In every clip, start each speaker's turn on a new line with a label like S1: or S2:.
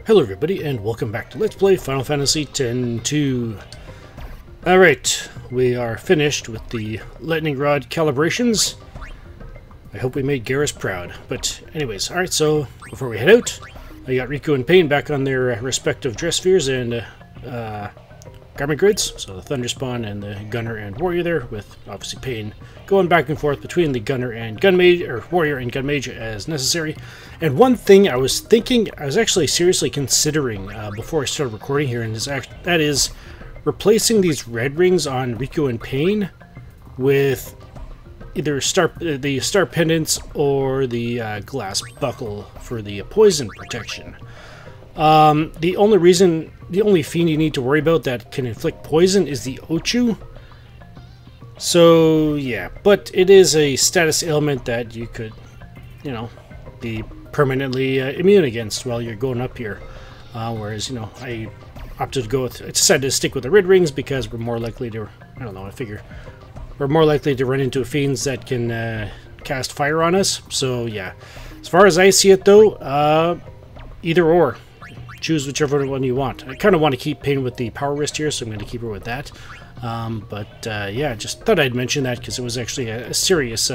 S1: Hello everybody, and welcome back to Let's Play Final Fantasy X-2. Alright, we are finished with the lightning rod calibrations. I hope we made Garrus proud. But anyways, alright, so before we head out, I got Riku and Pain back on their respective dress spheres and garment grids. So the Thunderspawn and the Gunner and Warrior there, with obviously Pain going back and forth between the Gunner and Gunmage, or Warrior and Gunmage as necessary. And one thing I was thinking, I was actually seriously considering before I started recording here, and that is replacing these red rings on Riku and Pain with either the star pendants or the glass buckle for the poison protection. The only fiend you need to worry about that can inflict poison is the Ch.2. So yeah, but it is a status ailment that you could, you know, be permanently immune against while you're going up here. Whereas, you know, I opted to go with, I decided to stick with the red rings because we're more likely to, I don't know, I figure we're more likely to run into fiends that can cast fire on us. So yeah, as far as I see it though, either or. Choose whichever one you want. I kind of want to keep Pain with the power wrist here, so I'm going to keep her with that. Yeah, just thought I'd mention that because it was actually a serious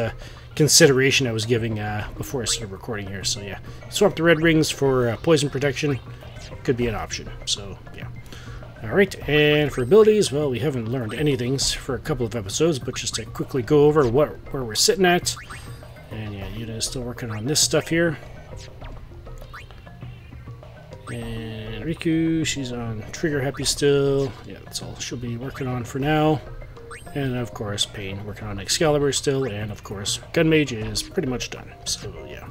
S1: consideration I was giving before I started recording here. So yeah, swap the red rings for poison protection. Could be an option. So yeah. Alright, and for abilities, well, we haven't learned anything for a couple of episodes, but just to quickly go over where we're sitting at. And yeah, Yuta is still working on this stuff here. And Riku, she's on trigger happy still. Yeah, that's all she'll be working on for now. And of course, Pain working on Excalibur still. And of course, Gunmage is pretty much done. So yeah.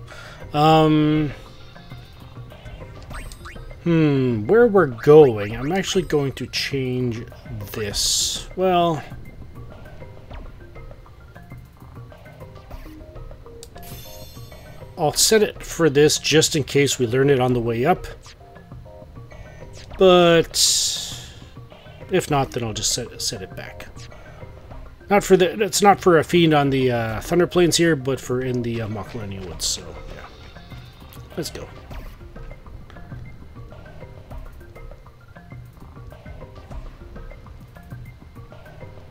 S1: Where we're going, I'm actually going to change this. Well, I'll set it for this just in case we learn it on the way up. But if not, then I'll just set it back. It's not for a fiend on the Thunder Plains here, but for in the Mocklania Woods. So yeah, let's go.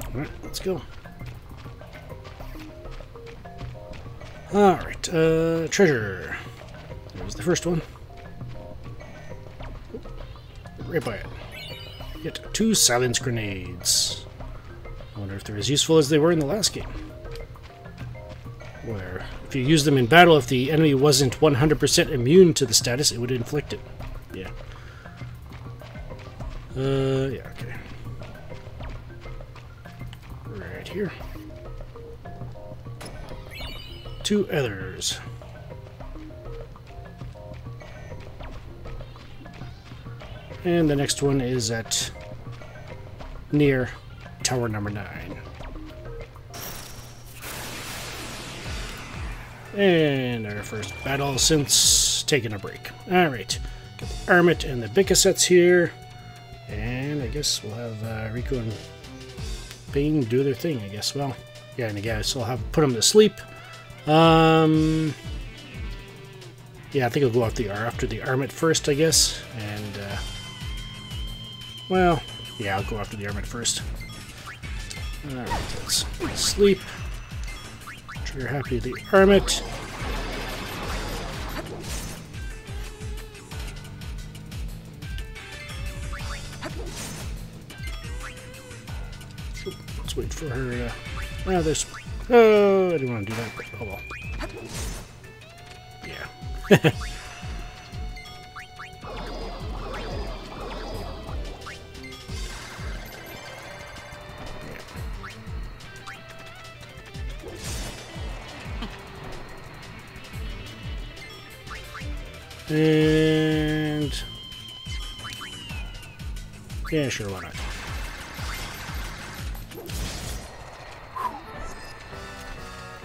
S1: All right, let's go. All right, treasure. There's the first one. Right by it. Get 2 silence grenades. I wonder if they're as useful as they were in the last game. Where, if you use them in battle, if the enemy wasn't 100% immune to the status, it would inflict it. Yeah. Yeah, okay. Right here. 2 others. And the next one is at near tower number 9. And our first battle since taking a break. Alright, got the Armit and the Bika sets here. And I guess we'll have Riku and Pain do their thing, I guess. Well, yeah, and I guess I'll have put them to sleep. Yeah, I think I'll go after the Armit first, I guess. And, well, yeah, I'll go after the Armit first. Alright, let's sleep. Trigger happy the Armit. Let's wait for her. Well, there's. Oh, I didn't want to do that, but oh well. Yeah. And yeah, sure, why not?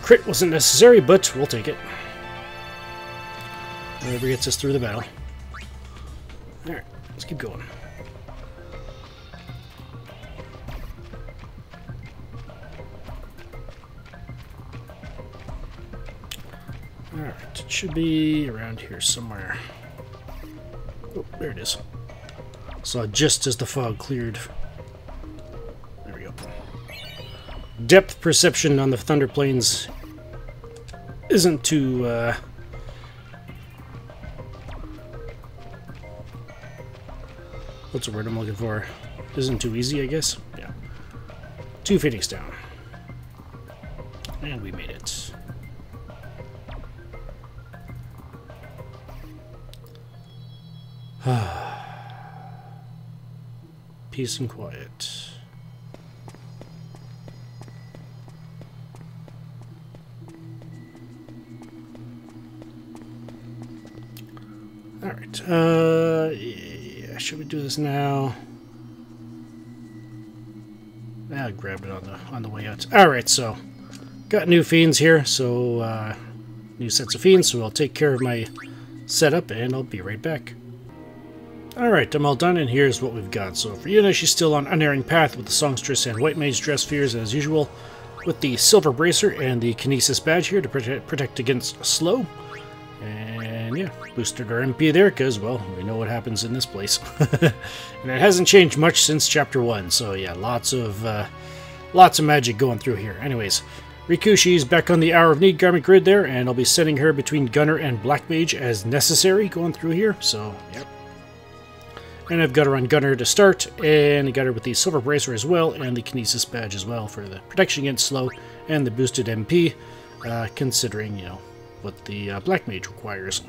S1: Crit wasn't necessary, but we'll take it. Whatever gets us through the battle. Alright, let's keep going. Alright, it should be around here somewhere. Oh, there it is. Saw just as the fog cleared. There we go. Depth perception on the Thunder Plains isn't too... what's the word I'm looking for? Isn't too easy, I guess. Yeah. 2 Phoenix down. And we made it. Peace and quiet. Alright, yeah, should we do this now? I'll grab it on the way out. Alright, so got new fiends here, so new sets of fiends, so I'll take care of my setup and I'll be right back. Alright, I'm all done, and here's what we've got. So for Yuna, she's still on Unerring Path with the Songstress and White Mage dress fears as usual, with the Silver Bracer and the Kinesis badge here to protect against slow. And yeah, boosted our MP there, because, well, we know what happens in this place. And it hasn't changed much since Chapter 1, so yeah, lots of magic going through here. Anyways, Riku, she's back on the Hour of Need garment grid there, and I'll be setting her between Gunner and Black Mage as necessary going through here, so yep. And I've got her on Gunner to start, and I got her with the Silver Bracer as well, and the Kinesis badge as well for the protection against slow and the boosted MP, considering, you know, what the Black Mage requires.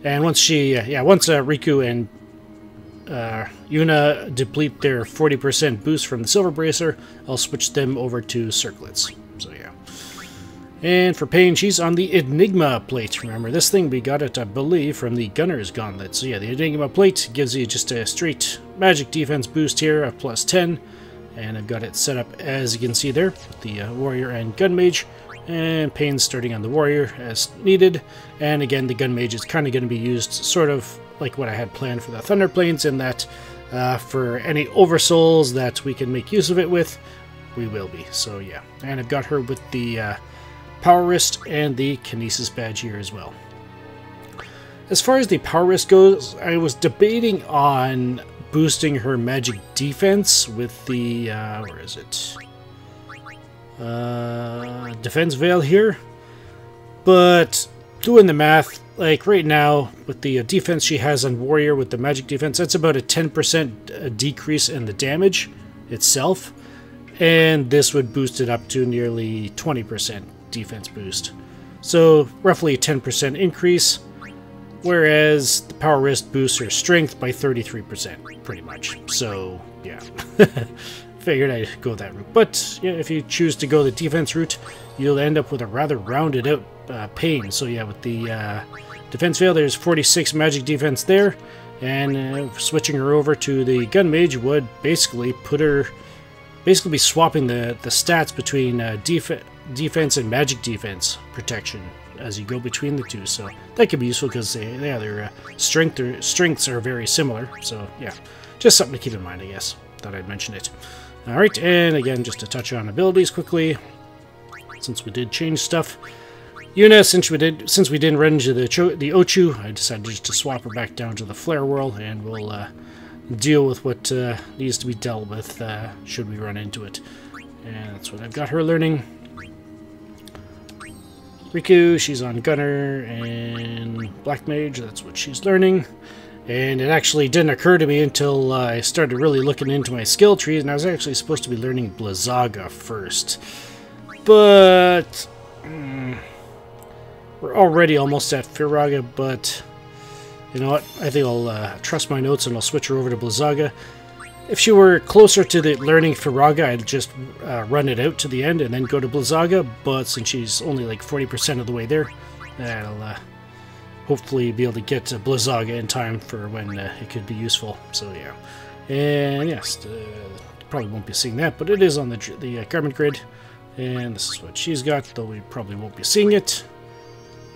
S1: And once she, once Riku and Yuna deplete their 40% boost from the Silver Bracer, I'll switch them over to Circlets. So yeah. And for Pain, she's on the Enigma plate. Remember, this thing we got it, I believe, from the Gunner's Gauntlet. So yeah, the Enigma plate gives you just a straight magic defense boost here of +10. And I've got it set up, as you can see there, with the Warrior and Gun Mage. And Pain starting on the Warrior as needed. And again, the Gun Mage is kind of going to be used sort of like what I had planned for the Thunder Plains, in that for any Oversouls that we can make use of it with, we will be. So yeah, and I've got her with the Power Wrist and the Kinesis badge here as well. As far as the Power Wrist goes, I was debating on boosting her magic defense with the, where is it? Defense Veil here. But doing the math, like right now, with the defense she has on Warrior with the magic defense, that's about a 10% decrease in the damage itself. And this would boost it up to nearly 20% defense boost. So roughly a 10% increase, whereas the Power Wrist boosts her strength by 33%, pretty much. So yeah, figured I'd go that route. But yeah, if you choose to go the defense route, you'll end up with a rather rounded out Pain. So yeah, with the Defense Veil, there's 46 magic defense there, and switching her over to the Gun Mage would basically put her, basically be swapping the stats between defense and magic defense protection as you go between the two. So that could be useful, because their strengths are very similar. So yeah, just something to keep in mind, I guess. Thought I'd mention it. Alright, and again, just to touch on abilities quickly, since we did change stuff. Yuna, since we didn't run into the Ch.2, I decided just to swap her back down to the Flare Whirl, and we'll deal with what needs to be dealt with should we run into it. And that's what I've got her learning. Riku, she's on Gunner and Black Mage, that's what she's learning. And it actually didn't occur to me until I started really looking into my skill trees, and I was actually supposed to be learning Blizzaga first. But we're already almost at Firaga, but you know what? I think I'll trust my notes and I'll switch her over to Blizzaga. If she were closer to the learning Firaga, I'd just run it out to the end and then go to Blizzaga, but since she's only like 40% of the way there, I'll hopefully be able to get to Blizzaga in time for when it could be useful. So yeah. And yes, probably won't be seeing that, but it is on the garment grid. And this is what she's got, though we probably won't be seeing it.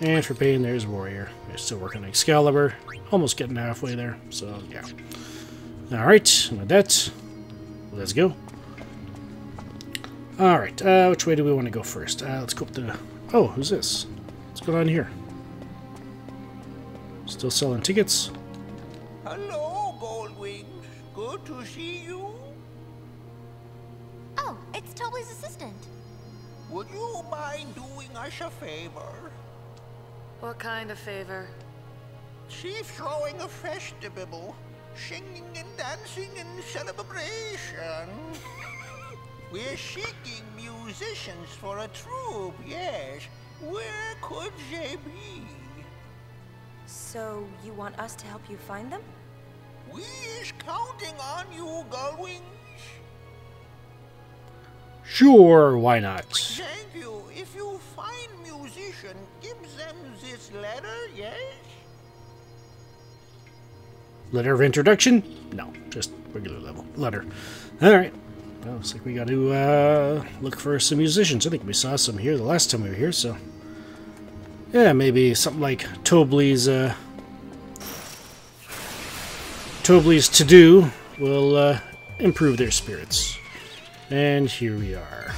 S1: And for Pain, there's Warrior. We're still working on Excalibur. Almost getting halfway there, so yeah. Alright, with that, let's go. Alright, which way do we want to go first? Let's go up the... Oh, who's this? What's going on here? Still selling tickets?
S2: Hello, Goldwings. Good to see you.
S3: Oh, it's Tobli's assistant.
S2: Would you mind doing us a favor?
S4: What kind of favor?
S2: She's throwing a festival. Singing and dancing in celebration. We're seeking musicians for a troupe, yes. Where could they be?
S3: So, you want us to help you find them?
S2: We is counting on you, Gullwings.
S1: Sure, why not?
S2: Thank you. If you find musician, give them this letter, yes?
S1: Letter of introduction? No, just regular level letter. Alright. Well, looks like we got to look for some musicians. I think we saw some here the last time we were here, so... Yeah, maybe something like Tobli's to-do will improve their spirits. And here we are.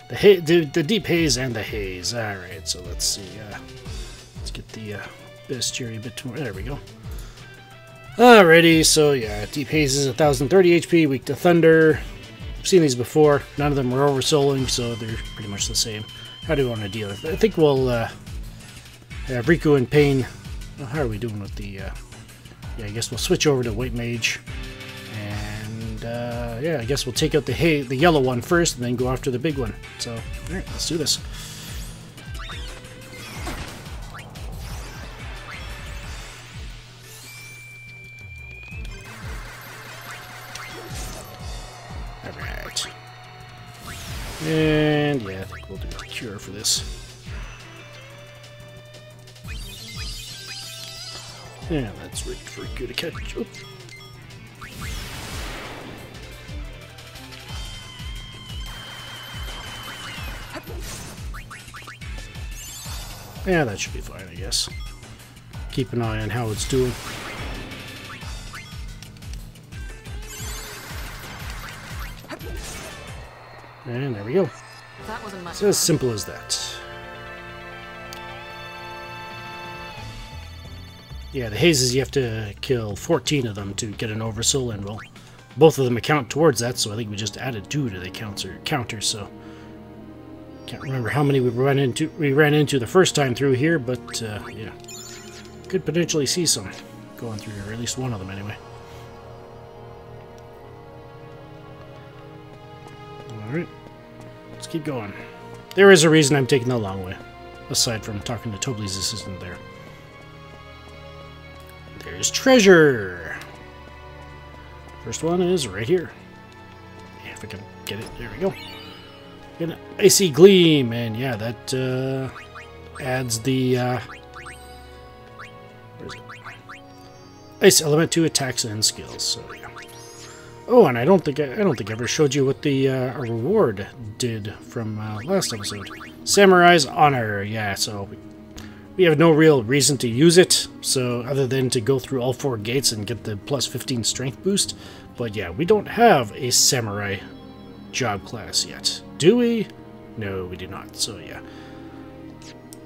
S1: the deep haze and the haze. Alright, so let's see. Let's get the bestiary bit more. There we go. Alrighty, so yeah, deep haze is 1030 HP, weak to thunder. I've seen these before. None of them are oversouling, so they're pretty much the same. How do we want to deal with it? I think we'll have Riku and Pain. Well, how are we doing with the... yeah, I guess we'll switch over to White Mage. And yeah, I guess we'll take out the yellow one first and then go after the big one. So, alright, let's do this. Alright. And yeah, I think we'll do a cure for this. Yeah, that's wait for Riku to catch up. Yeah, that should be fine, I guess. Keep an eye on how it's doing. And there we go.
S4: That wasn't much.
S1: It's as simple as that. Yeah, the hazes, you have to kill 14 of them to get an oversoul, and well, both of them account towards that, so I think we just added 2 to the counter, so... Can't remember how many we ran into the first time through here, but yeah. Could potentially see some going through here, or at least one of them anyway. Alright. Let's keep going. There is a reason I'm taking the long way, aside from talking to Tobli's assistant there. There's treasure! First one is right here. Yeah, if I can get it. There we go. An icy gleam, and yeah, that adds the where is it? Ice element to attacks and skills. So yeah. Oh, and I don't think I ever showed you what the reward did from last episode. Samurai's Honor. Yeah, so we have no real reason to use it, so other than to go through all 4 gates and get the plus 15 strength boost. But yeah, we don't have a samurai job class yet. Do we? No, we do not. So yeah.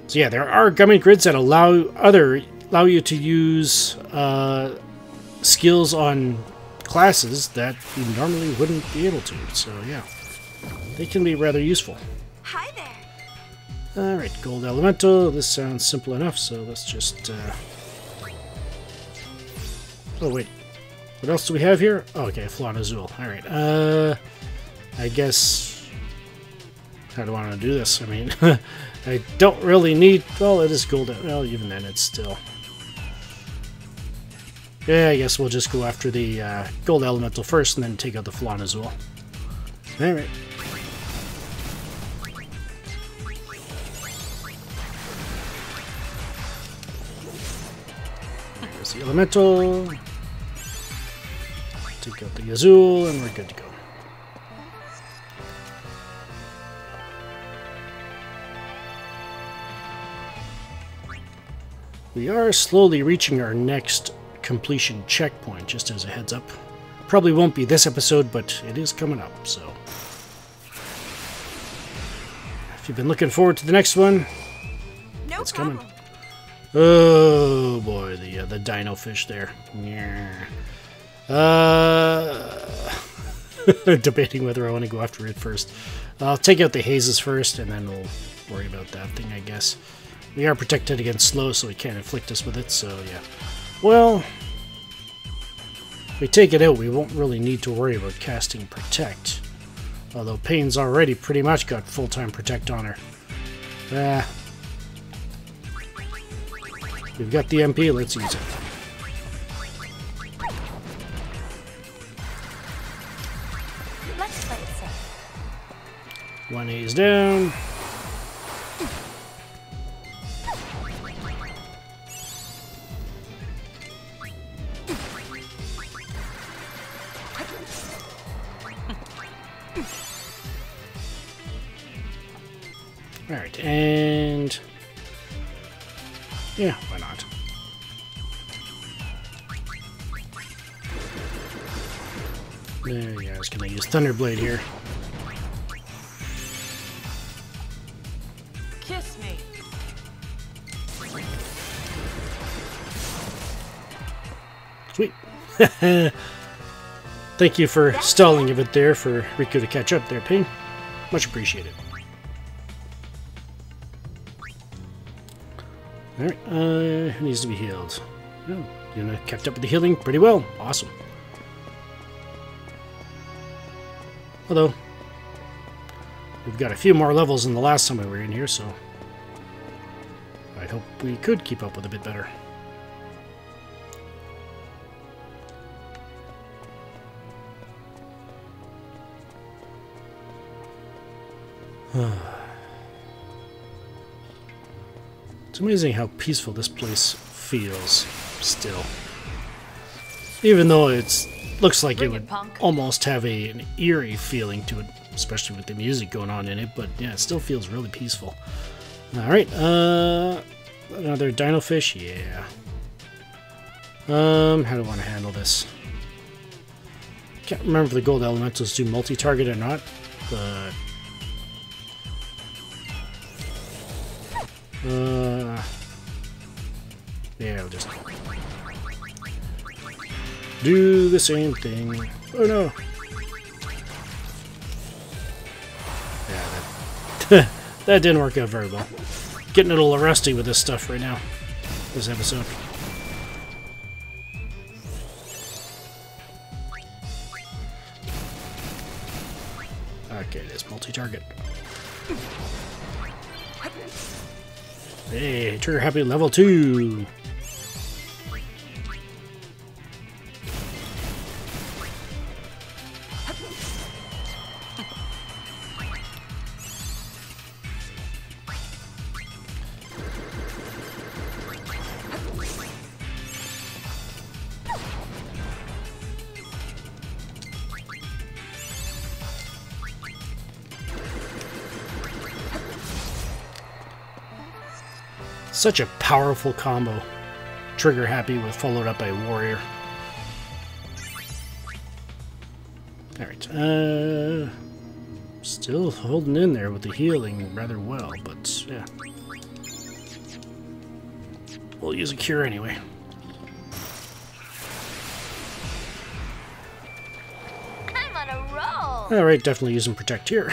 S1: So yeah, there are gummy grids that allow you to use skills on classes that you normally wouldn't be able to. So yeah, they can be rather useful.
S3: Hi there.
S1: All right, gold elemental. This sounds simple enough. So let's just. Oh wait, what else do we have here? Oh, okay, Flan Azul. All right. I guess. How do I want to do this? I mean, I don't really need... Well, it is gold. Well, even then, it's still... Yeah, I guess we'll just go after the gold elemental first and then take out the Flan as well. Alright. There's the elemental. Take out the Azul, and we're good to go. We are slowly reaching our next completion checkpoint, just as a heads up. Probably won't be this episode, but it is coming up, so... If you've been looking forward to the next one, it's coming. Oh boy, the dino fish there. Yeah. Debating whether I want to go after it first. I'll take out the hazes first, and then we'll worry about that thing, I guess. We are protected against slow, so it can't inflict us with it, so yeah. Well, if we take it out, we won't really need to worry about casting Protect. Although Payne's already pretty much got full-time Protect on her. We've got the MP, let's use it.
S3: Let's play it safe.
S1: 1A's down. Alright, and yeah, why not? There, yeah, I was gonna use Thunderblade here.
S4: Kiss me.
S1: Sweet. Thank you for stalling a bit there for Riku to catch up there, Payne. Much appreciated. Alright, who needs to be healed? Oh, you kept up with the healing pretty well. Awesome. Although, we've got a few more levels than the last time we were in here, so I'd hope we could keep up with a bit better. It's amazing how peaceful this place feels still. Even though it looks like it would almost have an eerie feeling to it, especially with the music going on in it, but yeah, it still feels really peaceful. Alright, another dino fish? Yeah. How do I want to handle this? Can't remember if the gold elementals do multi-target or not, but yeah, I'll just do the same thing. Oh no! Yeah, that didn't work out very well. Getting a little rusty with this stuff right now, this episode. Okay, it is multi-target. Hey, trigger happy level 2. Such a powerful combo. Trigger happy with followed up by warrior. Alright, still holding in there with the healing rather well, but yeah. We'll use a cure anyway.
S3: I'm on a roll.
S1: Alright, definitely using Protect here.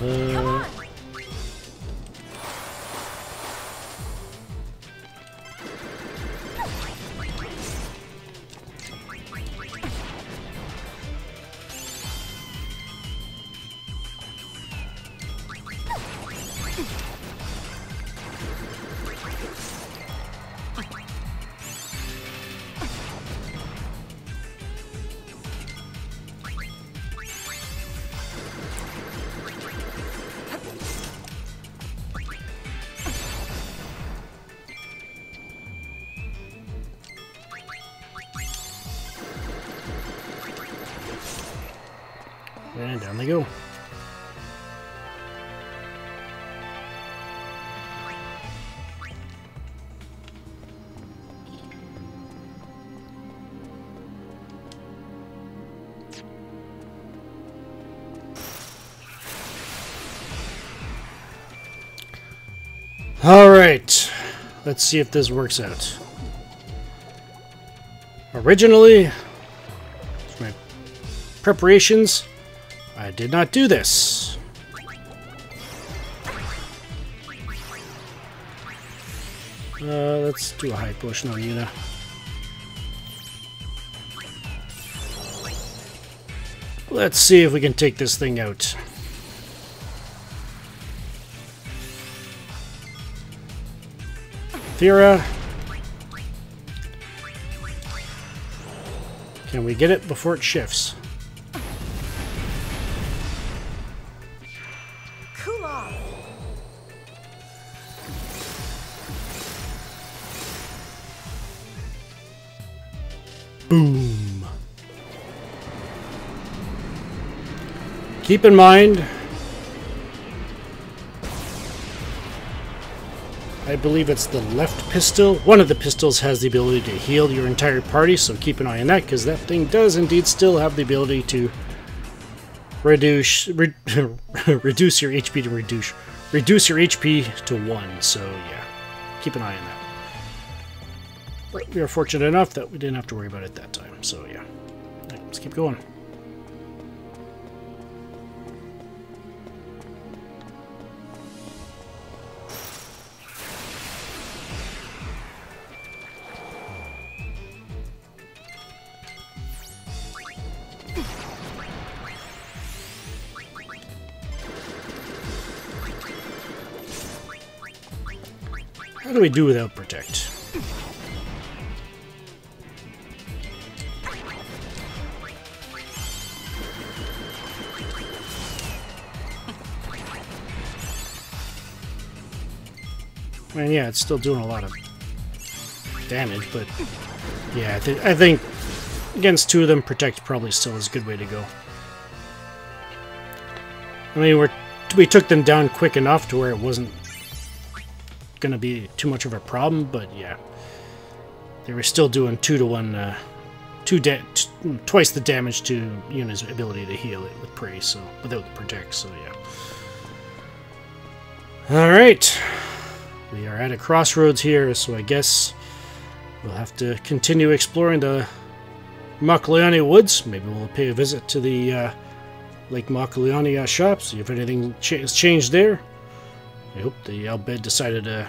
S3: Come on.
S1: And down they go. Alright, let's see if this works out. Originally, my preparations, I did not do this. Let's do a high potion on Yuna. Let's see if we can take this thing out. Thera. Can we get it before it shifts?
S3: Cool off.
S1: Boom. Keep in mind, I believe it's the left pistol. One of the pistols has the ability to heal your entire party, so keep an eye on that, because that thing does indeed still have the ability to reduce reduce your HP to reduce your HP to 1. So yeah, keep an eye on that. But we are fortunate enough that we didn't have to worry about it that time. So yeah, let's keep going. How do we do without protect? I mean, yeah, it's still doing a lot of damage, but yeah, I think against two of them, protect probably still is a good way to go. I mean, we took them down quick enough to where it wasn't gonna be too much of a problem, but yeah, they were still doing 2 to 1, twice the damage to Yuna's ability to heal it with praise, so without the protect. So yeah. All right, we are at a crossroads here, so I guess we'll have to continue exploring the Makaliani Woods. Maybe we'll pay a visit to the Lake Makaliani shop, see if anything has changed there. I hope the Albed decided to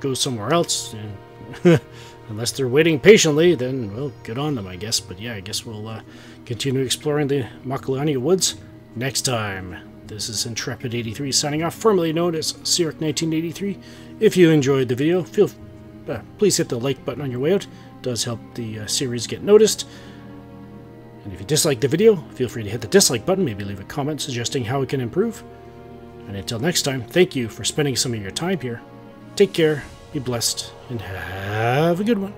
S1: go somewhere else. And unless they're waiting patiently, then, well, good on them, I guess. But yeah, I guess we'll continue exploring the Makaliani Woods next time. This is Intrepid83 signing off, formerly known as Sirik1983. If you enjoyed the video, please hit the like button on your way out. It does help the series get noticed. And if you dislike the video, feel free to hit the dislike button, maybe leave a comment suggesting how it can improve. And until next time, thank you for spending some of your time here. Take care, be blessed, and have a good one.